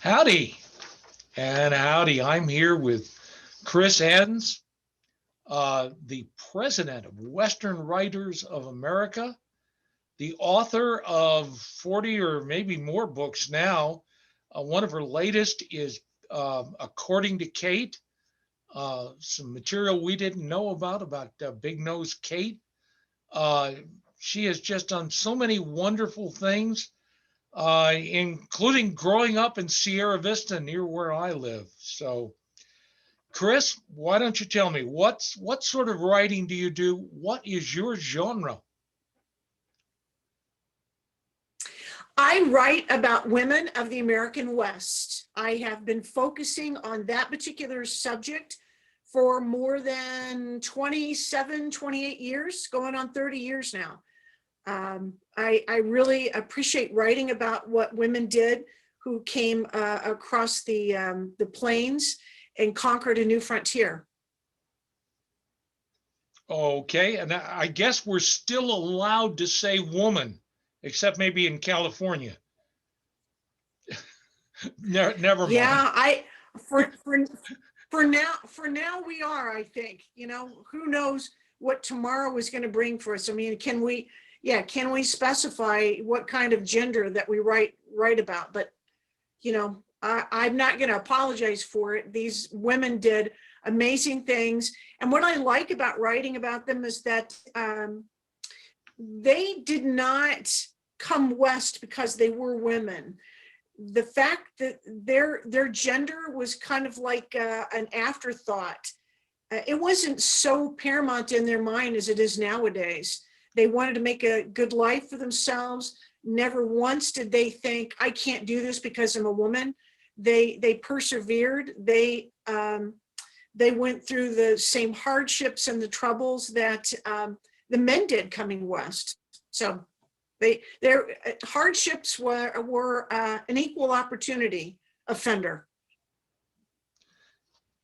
Howdy and howdy. I'm here with Chris Enns, the president of Western Writers of America, the author of 40 or maybe more books now. One of her latest is According to Kate, some material we didn't know about Big Nose Kate. Uh, she has just done so many wonderful things, including growing up in Sierra Vista near where I live. So, Chris, why don't you tell me what sort of writing do you do? What is your genre? I write about women of the American West. I have been focusing on that particular subject for more than 27, 28 years, going on 30 years now. I really appreciate writing about what women did who came across the plains and conquered a new frontier. Okay, and I guess we're still allowed to say woman, except maybe in California. Never mind. Yeah, I for for for now we are, I think. Who knows what tomorrow is going to bring for us. I mean, can we specify what kind of gender that we write about? But I'm not going to apologize for it. These women did amazing things, and what I like about writing about them is that they did not come west because they were women. The fact that their gender was kind of like an afterthought. It wasn't so paramount in their mind as it is nowadays. They wanted to make a good life for themselves. Never once did they think, I can't do this because I'm a woman. They persevered. They went through the same hardships and the troubles that the men did coming west. So their hardships were an equal opportunity offender.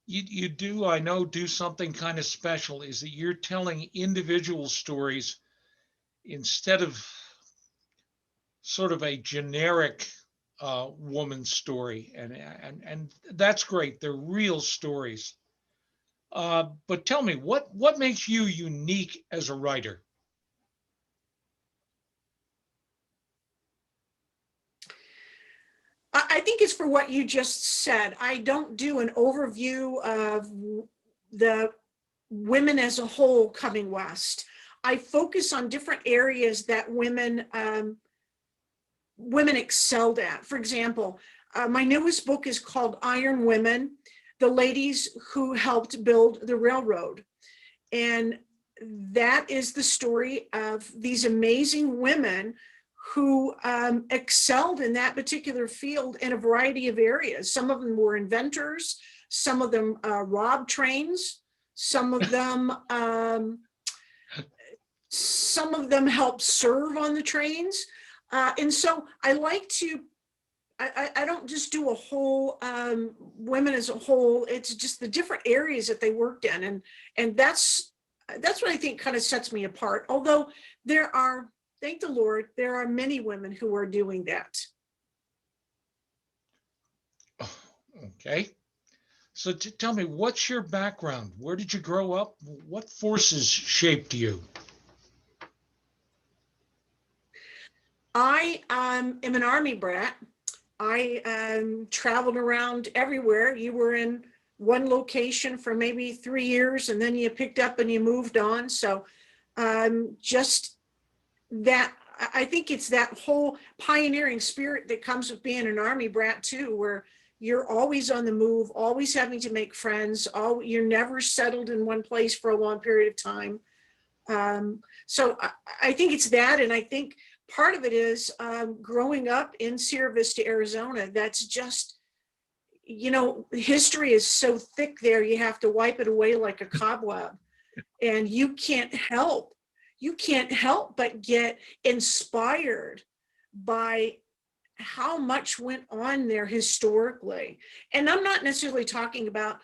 You do, I know, do something kind of special is that you're telling individual stories instead of sort of a generic woman story, and that's great. They're real stories. But tell me, what makes you unique as a writer? I think it's for what you just said. I don't do an overview of the women as a whole coming west. I focus on different areas that women excelled at. For example, my newest book is called Iron Women, the ladies who helped build the railroad. And that is the story of these amazing women who excelled in that particular field in a variety of areas. Some of them were inventors, some of them robbed trains, some of them helped serve on the trains. And so I like to, I don't just do a whole women as a whole. It's just the different areas that they worked in, and that's what I think kind of sets me apart. Although there are, thank the Lord, there are many women who are doing that. Okay. So tell me, what's your background? Where did you grow up? What forces shaped you? I am an Army brat. I traveled around everywhere. You were in one location for maybe 3 years, and then you picked up and you moved on. So just that, I think it's that whole pioneering spirit that comes with being an Army brat too, where you're always on the move, always having to make friends. You're never settled in one place for a long period of time. So I think it's that, and I think part of it is growing up in Sierra Vista, Arizona. That's just, history is so thick there, you have to wipe it away like a cobweb. And you can't help but get inspired by how much went on there historically. And I'm not necessarily talking about,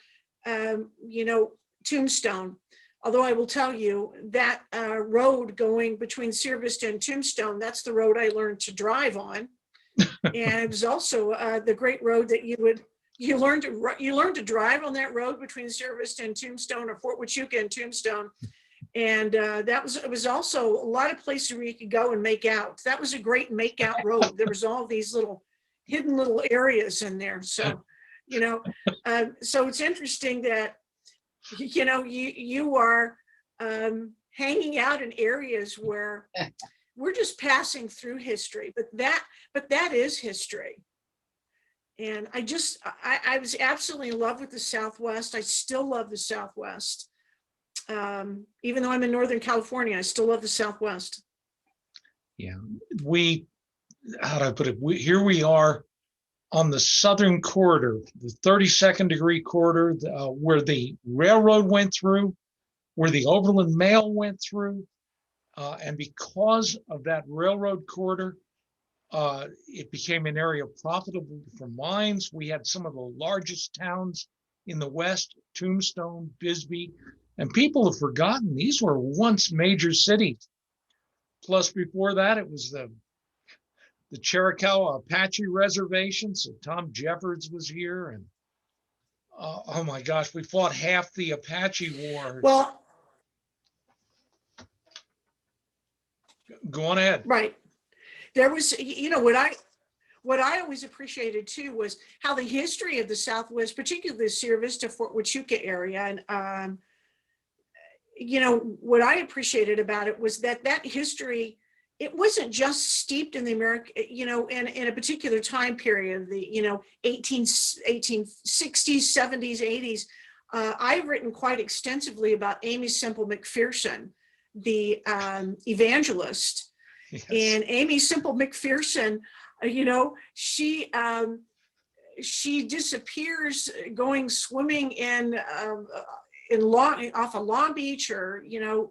Tombstone. Although I will tell you that road going between Sierra Vista and Tombstone, that's the road I learned to drive on. And it was also the great road that you learned to drive on that road between Sierra Vista and Tombstone, or Fort Huachuca and Tombstone. And it was also a lot of places where you could go and make out. That was a great make out road. There was all these hidden little areas in there. So, so it's interesting that, you are hanging out in areas where we're just passing through history, but that is history. And I was absolutely in love with the Southwest. I still love the Southwest. Even though I'm in Northern California, I still love the Southwest. Yeah, how do I put it? Here we are on the southern corridor, the 32nd degree corridor, where the railroad went through, where the overland mail went through. And because of that railroad corridor, it became an area profitable for mines. We had some of the largest towns in the West, Tombstone, Bisbee, and people have forgotten these were once major cities. Plus, before that, it was the Chiricahua Apache Reservation. So Tom Jeffords was here, and oh my gosh, we fought half the Apache War. Well, go on ahead. Right. There was, what I always appreciated too was how the history of the Southwest, particularly the Sierra Vista, Fort Huachuca area, and what I appreciated about it was that history, it wasn't just steeped in the American, in a particular time period, the 1860s, 70s, 80s. I've written quite extensively about Amy Semple McPherson, the evangelist. Yes. And Amy Semple McPherson, she disappears going swimming off of Long Beach or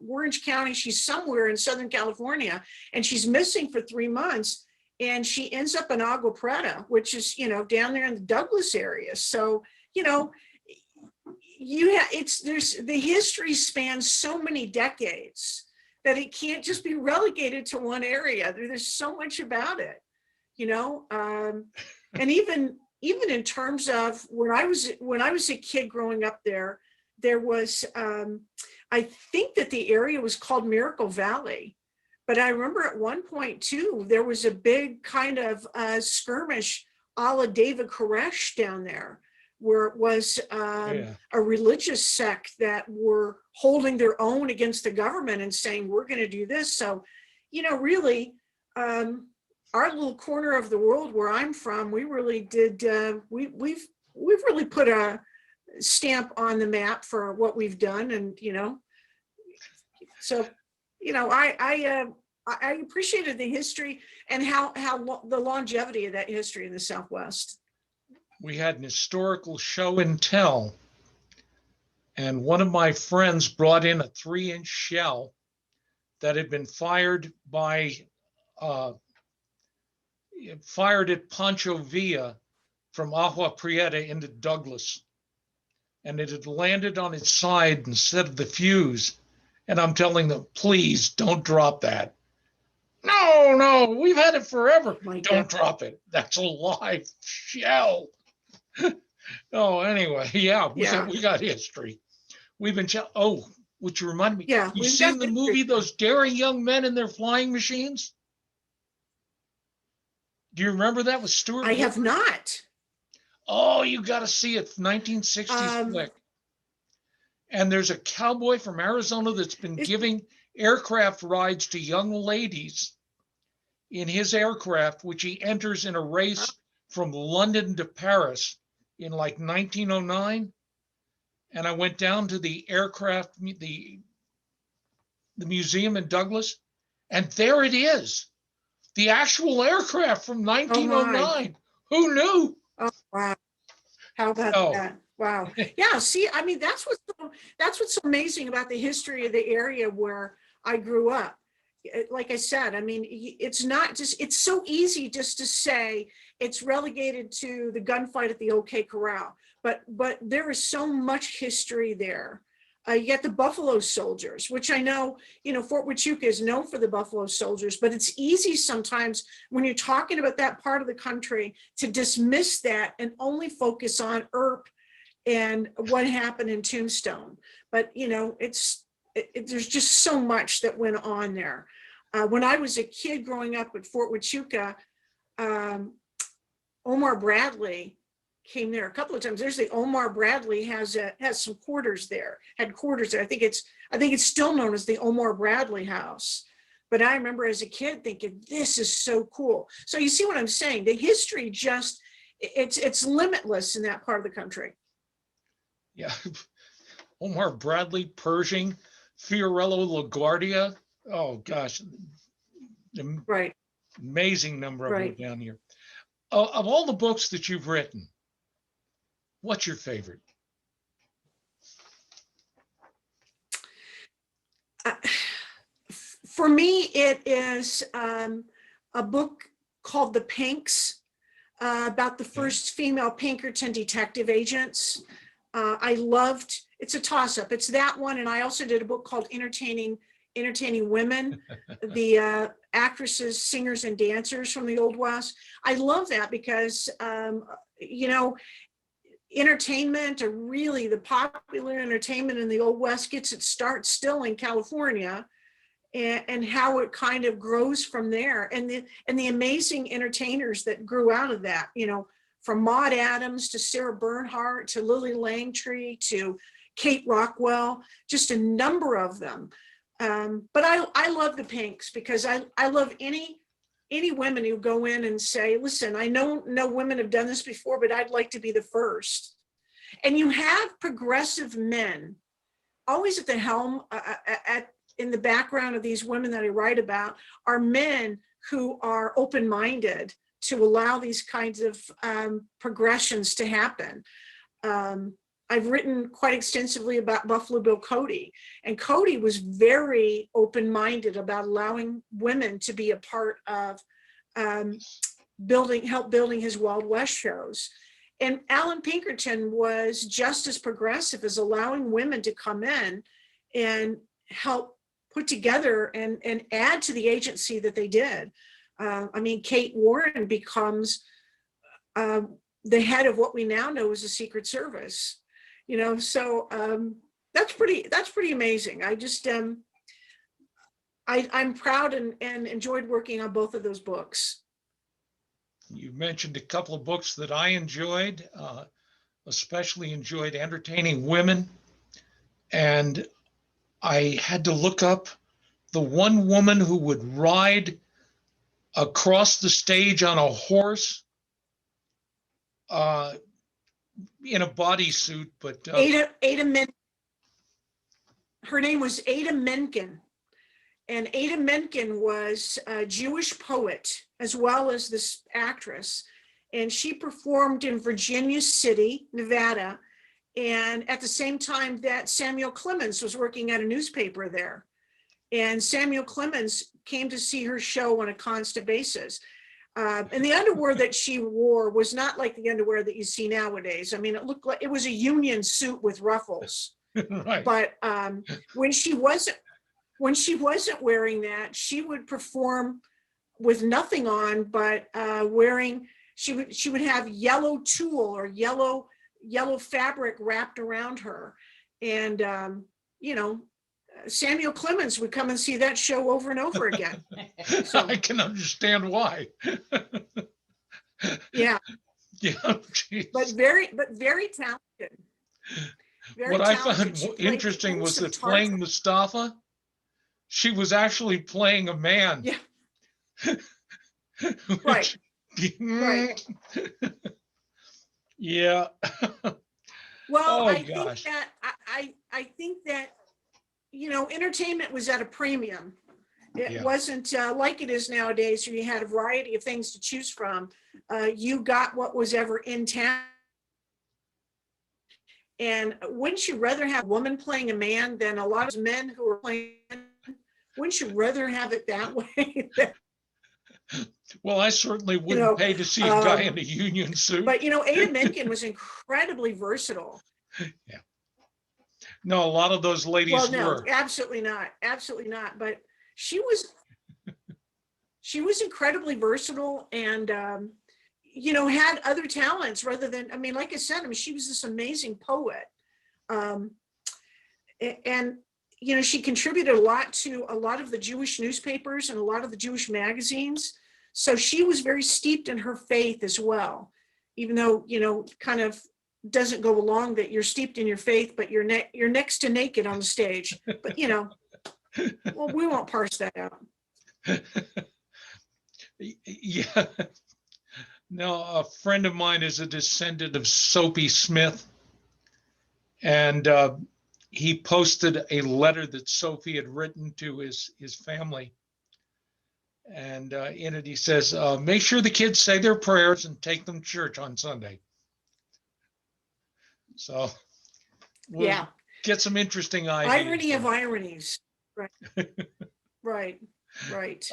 Orange County. She's somewhere in Southern California, and she's missing for 3 months, and she ends up in Agua Prieta, which is down there in the Douglas area. So the history spans so many decades that it can't just be relegated to one area. There's so much about it, and even in terms of when I was a kid growing up there was, I think that the area was called Miracle Valley, but I remember at one point too, there was a big kind of skirmish a la David Koresh down there, where it was a religious sect that were holding their own against the government and saying, we're going to do this. So, really, our little corner of the world where I'm from, we really did, we've really put a stamp on the map for what we've done. And, so, I appreciated the history and how the longevity of that history in the Southwest. We had an historical show and tell, and one of my friends brought in a 3-inch shell that had been fired at Pancho Villa from Agua Prieta into Douglas, and it had landed on its side instead of the fuse. And I'm telling them, please don't drop that. No, we've had it forever. Don't drop it. That's a live shell. Oh, anyway, we got history. We've been, which reminded me, you seen the movie, Those Daring Young Men in Their Flying Machines? Do you remember that with Stuart? I have not. Oh, you got to see it. 1960s flick. And there's a cowboy from Arizona that's been giving aircraft rides to young ladies in his aircraft, which he enters in a race from London to Paris in like 1909. And I went down to the aircraft, the museum in Douglas, and there it is. The actual aircraft from 1909. Who knew? Oh, wow. How about that? Wow. Yeah. See, I mean, that's what's so amazing about the history of the area where I grew up. Like I said, I mean, it's so easy just to say it's relegated to the gunfight at the OK Corral, but there is so much history there You got the Buffalo Soldiers, which I know, Fort Huachuca is known for the Buffalo Soldiers, but it's easy sometimes when you're talking about that part of the country to dismiss that and only focus on Earp and what happened in Tombstone. But, there's just so much that went on there. When I was a kid growing up at Fort Huachuca, Omar Bradley came there a couple of times. There's the Omar Bradley has some quarters there, had quarters there. I think it's still known as the Omar Bradley House. But I remember as a kid thinking, this is so cool. So you see what I'm saying? The history it's limitless in that part of the country. Yeah. Omar Bradley, Pershing, Fiorello LaGuardia. Oh gosh. Right. Amazing number of Right. them down here. Of all the books that you've written, what's your favorite? For me, it is a book called The Pinks, about the first female Pinkerton detective agents. It's a toss-up. It's that one, and I also did a book called Entertaining Women, the actresses, singers, and dancers from the Old West. I love that because, entertainment, or really the popular entertainment in the Old West, gets its start still in California, and how it kind of grows from there, and the amazing entertainers that grew out of that, from Maude Adams to Sarah Bernhardt to Lily Langtry to Kate Rockwell, just a number of them. But I love the Pinks because I love any women who go in and say, listen, I know no women have done this before, but I'd like to be the first. And you have progressive men always at the helm, in the background of these women that I write about, are men who are open-minded to allow these kinds of progressions to happen. I've written quite extensively about Buffalo Bill Cody, and Cody was very open-minded about allowing women to be a part of help building his Wild West shows. And Alan Pinkerton was just as progressive, as allowing women to come in and help put together and add to the agency that they did. Kate Warren becomes the head of what we now know as the Secret Service. So that's pretty amazing. I'm proud and enjoyed working on both of those books. You mentioned a couple of books that I enjoyed, especially enjoyed Entertaining Women. And I had to look up the one woman who would ride across the stage on a horse in a bodysuit, but Ada Menken. Her name was Ada Menken, and Ada Menken was a Jewish poet as well as this actress, and she performed in Virginia City, Nevada, and at the same time that Samuel Clemens was working at a newspaper there, and Samuel Clemens came to see her show on a constant basis. And the underwear that she wore was not like the underwear that you see nowadays. It looked like it was a union suit with ruffles. right. But when she wasn't wearing that, she would perform with nothing on, but she would have yellow tulle or yellow fabric wrapped around her, and Samuel Clemens would come and see that show over and over again. So, I can understand why. Yeah. Yeah. But very talented. What I found interesting was that playing Mustafa, she was actually playing a man. Yeah. Right. Right. Yeah. Well, I think that entertainment was at a premium. It wasn't like it is nowadays, where you had a variety of things to choose from. You got what was ever in town. And wouldn't you rather have a woman playing a man than a lot of men who are playing? Wouldn't you rather have it that way? Well, I certainly wouldn't pay to see a guy in a union suit. But Ada Menken was incredibly versatile. Yeah. No, a lot of those Well, ladies no, were. absolutely not. Absolutely not. But she was she was incredibly versatile and had other talents rather than, I mean, like I said, I mean, she was this amazing poet. Um, and she contributed a lot to a lot of the Jewish newspapers and a lot of the Jewish magazines. So she was very steeped in her faith as well, even though, kind of doesn't go along that you're steeped in your faith, but you're next to naked on the stage. But, well, we won't parse that out. Yeah. No, a friend of mine is a descendant of Soapy Smith, and he posted a letter that Sophie had written to his family. And in it, he says, make sure the kids say their prayers and take them to church on Sunday. So we'll get some interesting ideas. Irony of ironies. Right. Right. Right.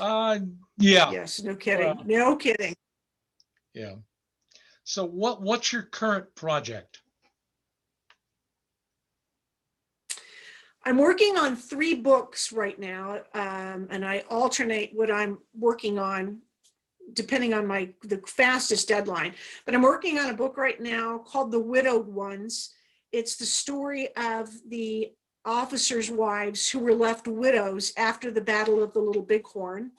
Yeah. Yes. No kidding. No kidding. Yeah. So what's your current project? I'm working on 3 books right now, and I alternate what I'm working on depending on the fastest deadline. But I'm working on a book right now called The Widowed Ones. It's the story of the officers' wives who were left widows after the Battle of the Little Bighorn.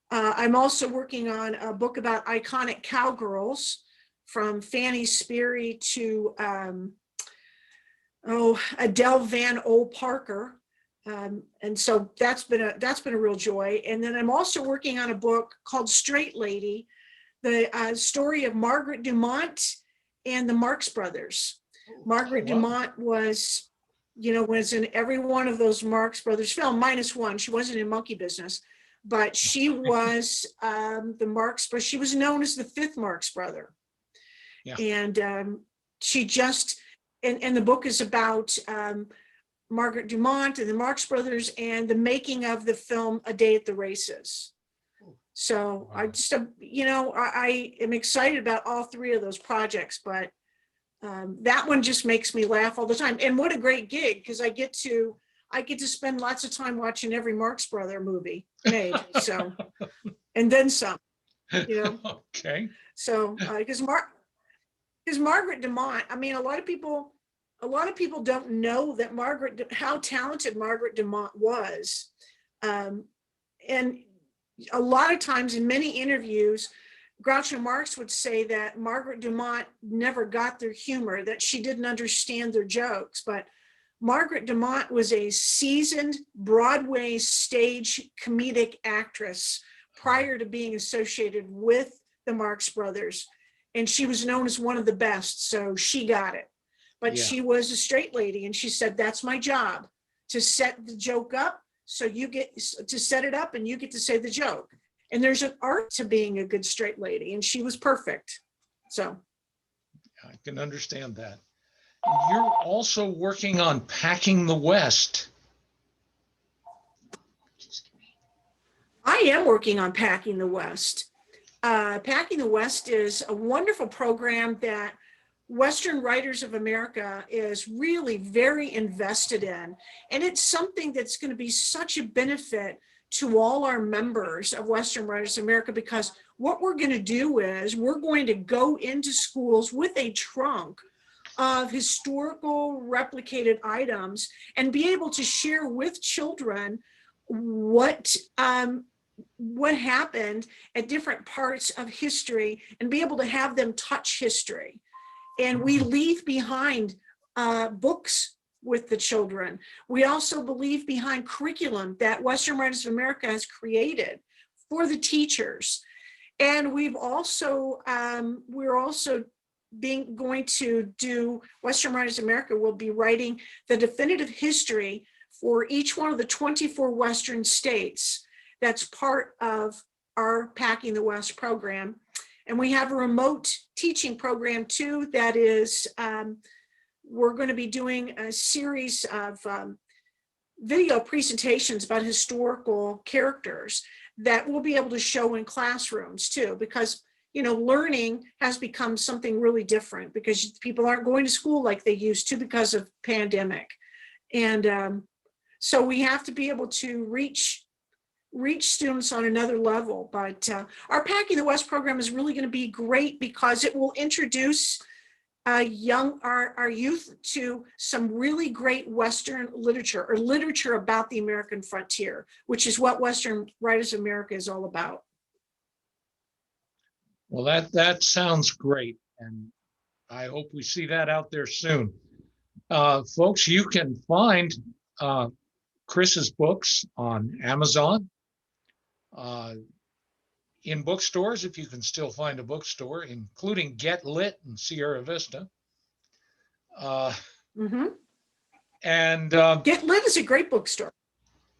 I'm also working on a book about iconic cowgirls, from Fanny Sperry to Adele Van O. Parker. And so that's been a real joy. And then I'm also working on a book called Straight Lady, the story of Margaret Dumont and the Marx Brothers. Margaret Dumont was in every one of those Marx Brothers films, minus one. She wasn't in Monkey Business, but she was the Marx, but she was known as the 5th Marx brother. Yeah. And she just, and the book is about Margaret Dumont and the Marx Brothers and the making of the film A Day at the Races. So I just, I am excited about all 3 of those projects, but that one just makes me laugh all the time. And what a great gig, because I get to spend lots of time watching every Marx Brother movie made. So, and then some, Okay. So, because Margaret Dumont, I mean, a lot of people don't know that how talented Margaret Dumont was. And a lot of times in many interviews, Groucho Marx would say that Margaret Dumont never got their humor, that she didn't understand their jokes. But Margaret Dumont was a seasoned Broadway stage comedic actress prior to being associated with the Marx Brothers. And she was known as one of the best, so she got it. But she was a straight lady, and she said, that's my job, to set the joke up, so you get to set it up and you get to say the joke. And there's an art to being a good straight lady, and she was perfect. So I can understand that. You're also working on Packing the West. I am working on Packing the West. Packing the West is a wonderful program that Western Writers of America is really very invested in. And it's something that's going to be such a benefit to all our members of Western Writers of America, because what we're going to do is we're going to go into schools with a trunk of historical replicated items and be able to share with children what happened at different parts of history and be able to have them touch history. And we leave behind books with the children. We also leave behind curriculum that Western Writers of America has created for the teachers. And we're also going to do, Western Writers of America will be writing the definitive history for each one of the 24 Western states. That's part of our Packing the West program. And we have a remote teaching program too, that is, we're going to be doing a series of video presentations about historical characters that we'll be able to show in classrooms too, because learning has become something really different because people aren't going to school like they used to because of pandemic. And so we have to be able to reach students on another level. But our Packing the West program is really going to be great because it will introduce our youth to some really great Western literature, or literature about the American frontier, which is what Western Writers of America is all about. Well, that sounds great, and I hope we see that out there soon. Folks, you can find Chris's books on Amazon, in bookstores, if you can still find a bookstore, including Get Lit in Sierra Vista. And Get Lit is a great bookstore.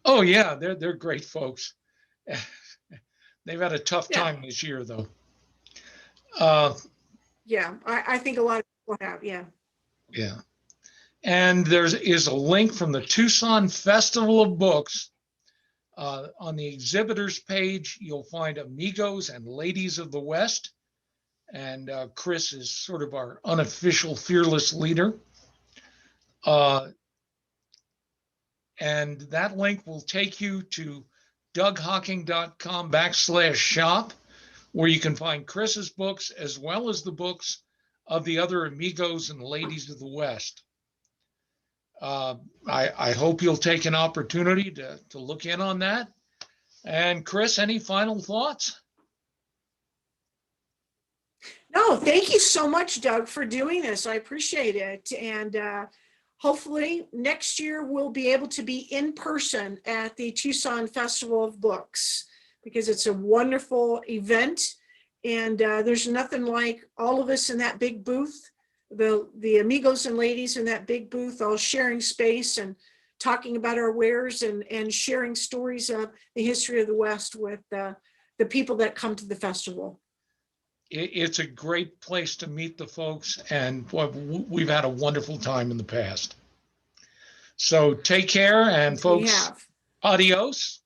Oh yeah, they're great folks. They've had a tough time this year, though. Yeah, I think a lot of people have. Yeah. Yeah. And there is a link from the Tucson Festival of Books. On the exhibitors page, you'll find Amigos and Ladies of the West. And Chris is sort of our unofficial fearless leader. And that link will take you to DougHawking.com/shop, where you can find Chris's books as well as the books of the other Amigos and Ladies of the West. I hope you'll take an opportunity to look in on that. And Chris, any final thoughts? No, thank you so much, Doug, for doing this. I appreciate it. And hopefully next year we'll be able to be in person at the Tucson Festival of Books, because it's a wonderful event. And there's nothing like all of us in that big booth, the amigos and ladies in that big booth, all sharing space and talking about our wares and sharing stories of the history of the West with the people that come to the festival. It's a great place to meet the folks, and we've had a wonderful time in the past. So take care, and folks, adios.